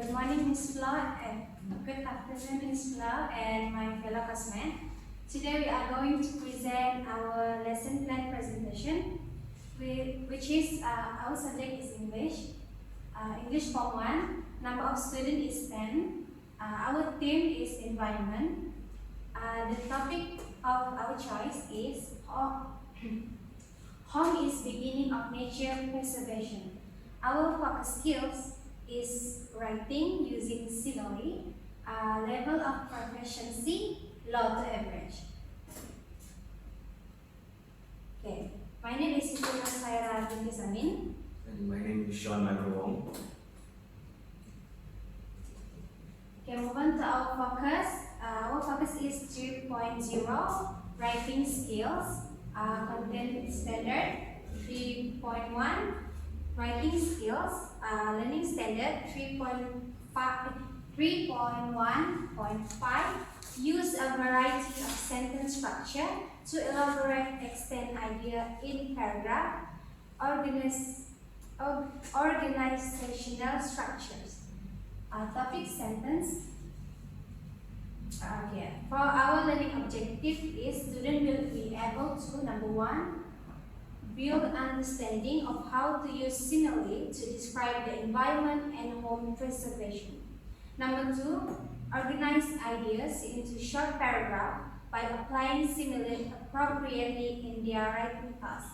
Good morning, Ms. Flo, and good afternoon, Ms. Flo, and my fellow classmates. Today we are going to present our lesson plan presentation, which is our subject is English. English Form 1, number of students is 10. Our theme is environment. The topic of our choice is home is beginning of nature preservation. Our focus skills is writing using simile, level of proficiency, low to average. Okay, my name is Siti Saira binti Samin. And my name is Sean Michael Wong. Okay, move on to our focus. Our focus is 3.0, writing skills, content standard 3.1, writing skills, learning standard 3.1.5, use a variety of sentence structure to elaborate extend idea in paragraph, organizational structures. Topic sentence. For our learning objective is student will be able to, number 1, build understanding of how to use simile to describe the environment and home preservation. Number 2, organize ideas into short paragraph by applying simile appropriately in their writing task.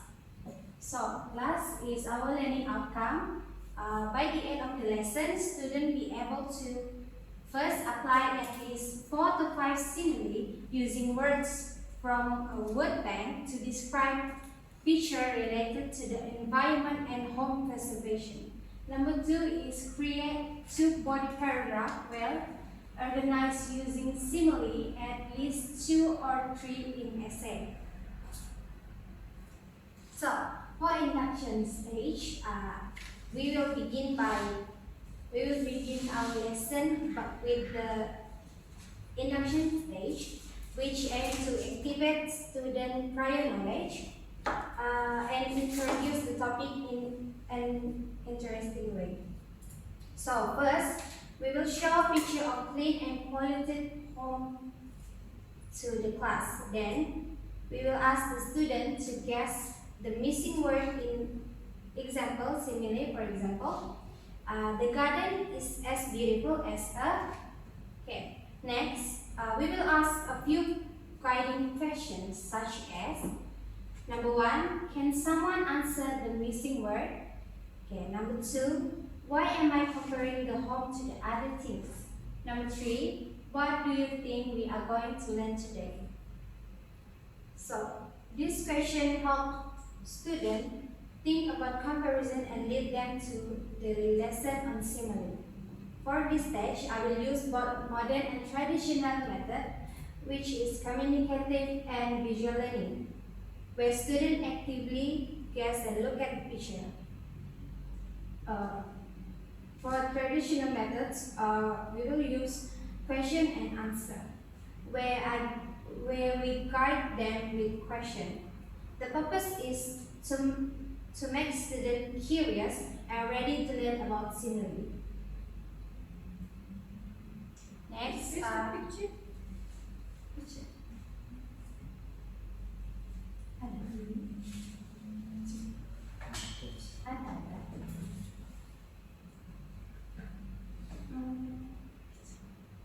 So, last is our learning outcome. By the end of the lesson, students be able to first apply at least 4 to 5 simile using words from a word bank to describe feature related to the environment and home preservation. Number 2 is create 2 body paragraph well organized using simile at least 2 or 3 in essay. So, for induction stage, we will begin our lesson with the induction stage, which aims to activate student prior knowledge and introduce the topic in an interesting way. So first, we will show a picture of clean and polluted home to the class. Then, we will ask the student to guess the missing word in example, simile, for example. The garden is as beautiful as a. Okay. Next, we will ask a few guiding questions such as, number 1, can someone answer the missing word? Okay. Number 2, why am I comparing the home to the other things? Number 3, what do you think we are going to learn today? So, this question helps students think about comparison and lead them to the lesson on simile. For this stage, I will use both modern and traditional method, which is communicative and visual learning, where students actively guess and look at the picture. For traditional methods, we will use question and answer, where we guide them with question. The purpose is to make students curious and ready to learn about simile. Next, picture.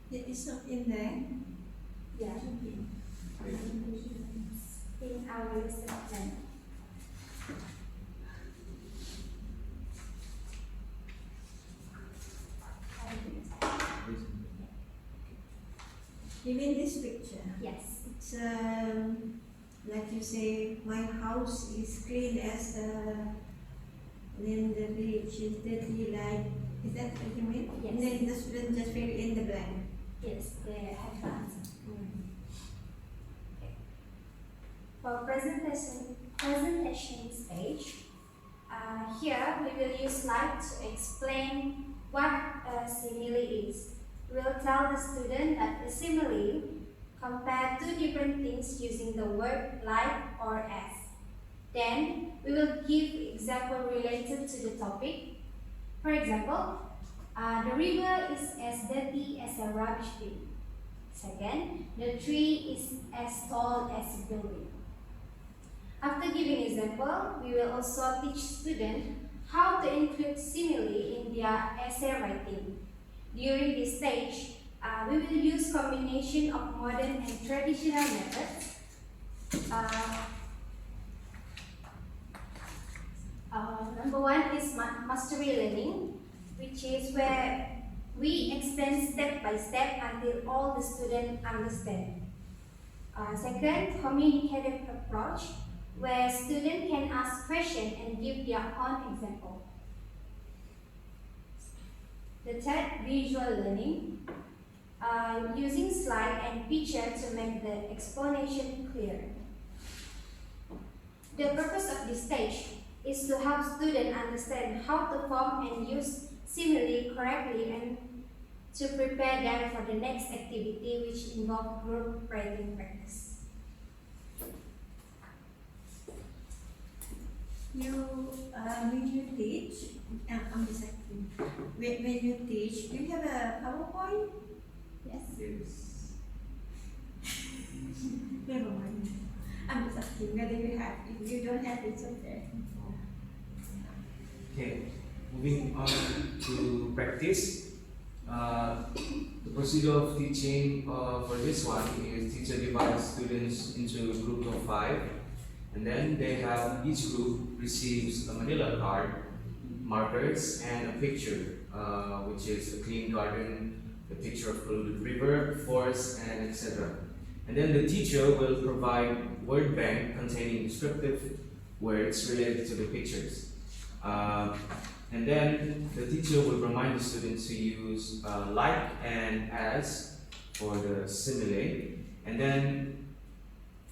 It is not in there. Yeah. In our lesson plan. You mean this picture? Yes. It's like you say, my house is clean as then the village is dirty like. Is that what you mean? Yes. And then the student just fill in the blank. Yes, they have to answer. Okay. For presentation stage, here we will use slide to explain what a simile is. We will tell the student that a simile compare 2 different things using the word like or as. Then we will give example related to the topic. For example, The river is as dirty as a rubbish bin. Second, the tree is as tall as a building. After giving example, we will also teach students how to include simile in their essay writing. During this stage, we will use combination of modern and traditional methods. Number one is mastery learning, which is where we explain step by step until all the students understand. Second, communicative approach, where students can ask questions and give their own example. The third, visual learning, using slide and picture to make the explanation clear. The purpose of this stage is to help students understand how to form and use simile correctly and to prepare them for the next activity, which involves group writing practice. When you teach, I'm just asking, when you teach, do you have a PowerPoint? Yes. Never mind. I'm just asking whether you have. If you don't have, it's okay. Okay, moving on to practice. The procedure of teaching for this one is teacher divides students into a group of 5, and then they have each group receives a manila card, markers, and a picture, which is a clean garden, a picture of polluted river, forest, and etc. And then the teacher will provide word bank containing descriptive words related to the pictures. And then the teacher will remind the students to use like and as for the simile. And then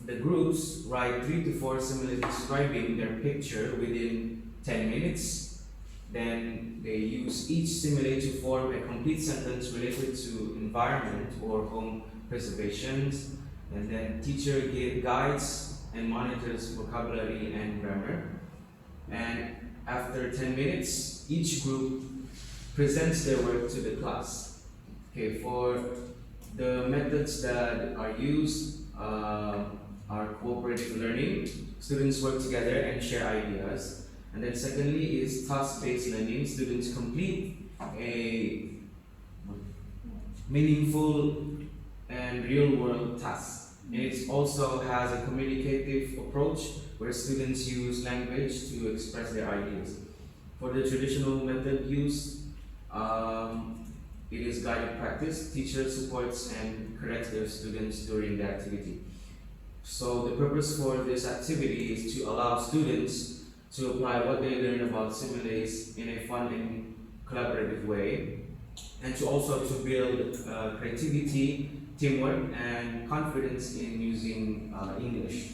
the groups write 3 to 4 similes describing their picture within 10 minutes. Then they use each simile to form a complete sentence related to environment or home preservation. And then teacher guides and monitors vocabulary and grammar. And after 10 minutes, each group presents their work to the class. Okay, for the methods that are used are cooperative learning. Students work together and share ideas. And then secondly is task-based learning. Students complete a meaningful and real-world task. And it also has a communicative approach where students use language to express their ideas. For the traditional method used, it is guided practice. Teacher supports and corrects their students during the activity. So the purpose for this activity is to allow students to apply what they learn about similes in a fun and collaborative way, and to also to build creativity, teamwork, and confidence in using English.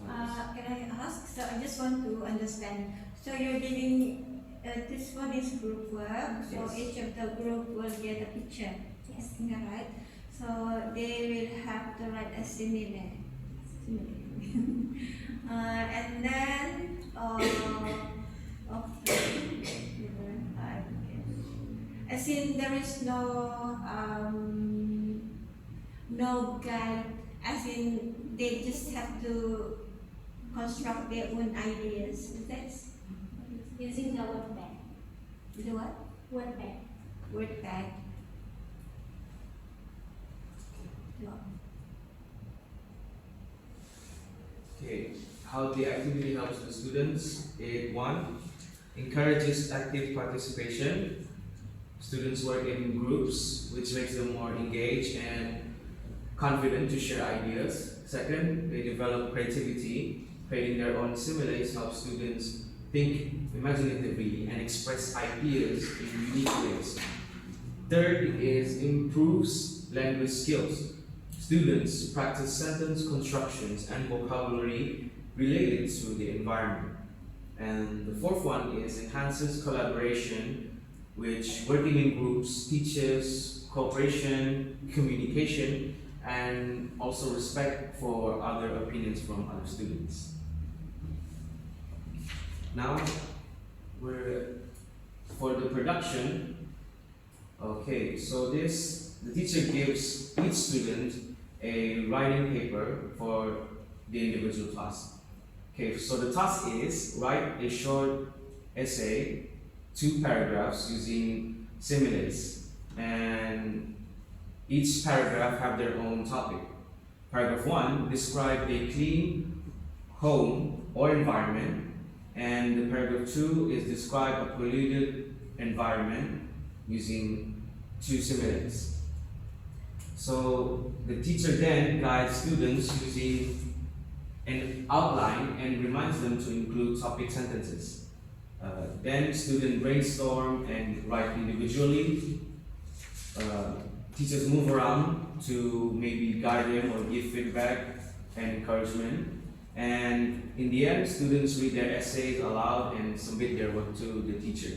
Can I ask? So I just want to understand. So you're giving this one is group work. So Yes. each of the group will get a picture. Yes. Yeah, right. So they will have to write a simile. And then as in there is no guide. As in they just have to construct their own ideas. That's Using the word bank. the what? Word bank. Word tag. Yeah. Okay, how the activity helps the students? One, encourages active participation. Students work in groups, which makes them more engaged and confident to share ideas. Second, they develop creativity. Creating their own similes helps students think imaginatively and express ideas in unique ways. Third is improves language skills. Students practice sentence constructions and vocabulary related to the environment. And the fourth one is enhances collaboration, which working in groups teaches cooperation, communication, and also respect for other opinions from other students. Now, we're For the production, okay, so the teacher gives each student a writing paper for the individual task. Okay, so the task is write a short essay, 2 paragraphs using similes, and each paragraph have their own topic. Paragraph 1, describe a clean home or environment, and the paragraph 2 is describe a polluted environment using 2 similes. So the teacher then guides students using an outline and reminds them to include topic sentences. Then students brainstorm and write individually. Teachers move around to maybe guide them or give feedback and encouragement. And in the end, students read their essays aloud and submit their work to the teacher.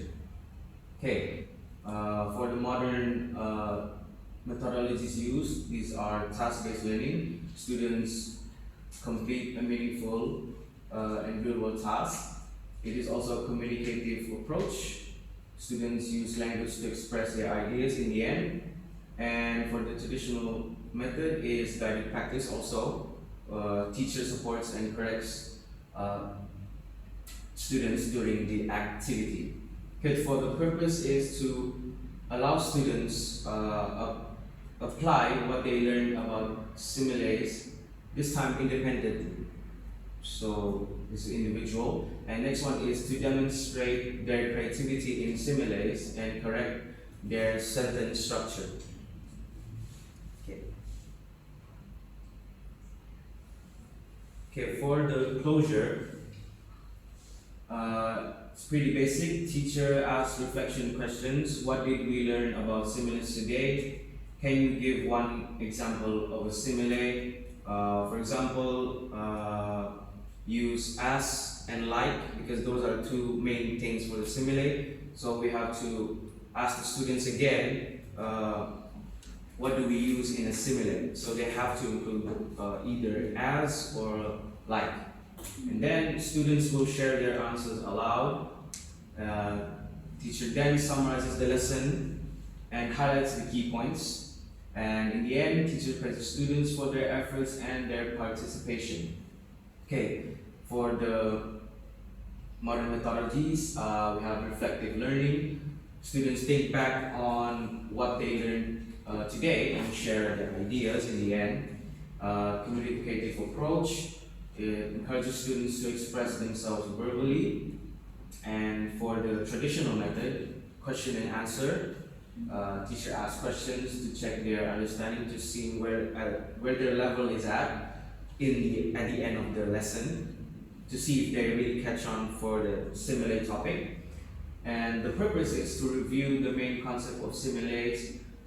Okay, for the modern methodologies used, these are task-based learning. Students complete a meaningful and real-world task. It is also a communicative approach. Students use language to express their ideas in the end. And for the traditional method is guided practice also. Teacher supports and corrects students during the activity. Okay, for the purpose is to allow students apply what they learn about similes, this time independently. So this is individual. And next one is to demonstrate their creativity in similes and correct their sentence structure. Okay, for the closure, it's pretty basic. Teacher asks reflection questions. What did we learn about similes today? Can you give one example of a simile? For example, use as and like, because those are 2 main things for the simile. So we have to ask the students again, what do we use in a simile? So they have to include either as or like. And then students will share their answers aloud. Teacher then summarizes the lesson and highlights the key points. And in the end, teacher praises students for their efforts and their participation. Okay, for the modern methodologies, we have reflective learning. Students think back on what they learned today and share their ideas in the end. Communicative approach, it encourages students to express themselves verbally. And for the traditional method, question and answer, teacher asks questions to check their understanding, to see where their level is at the end of the lesson, to see if they really catch on for the simile topic. And the purpose is to review the main concept of similes,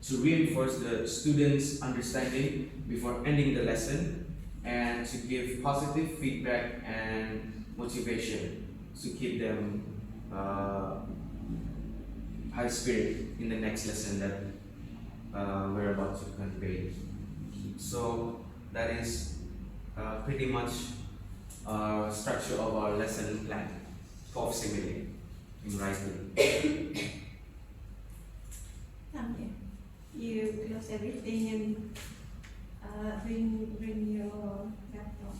to reinforce the students' understanding before ending the lesson, and to give positive feedback and motivation to keep them high spirit in the next lesson that we're about to convey. So that is pretty much structure of our lesson plan of simile in writing. Okay. You close everything and bring your laptop.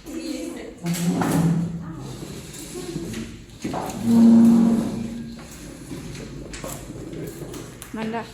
Please. Manda.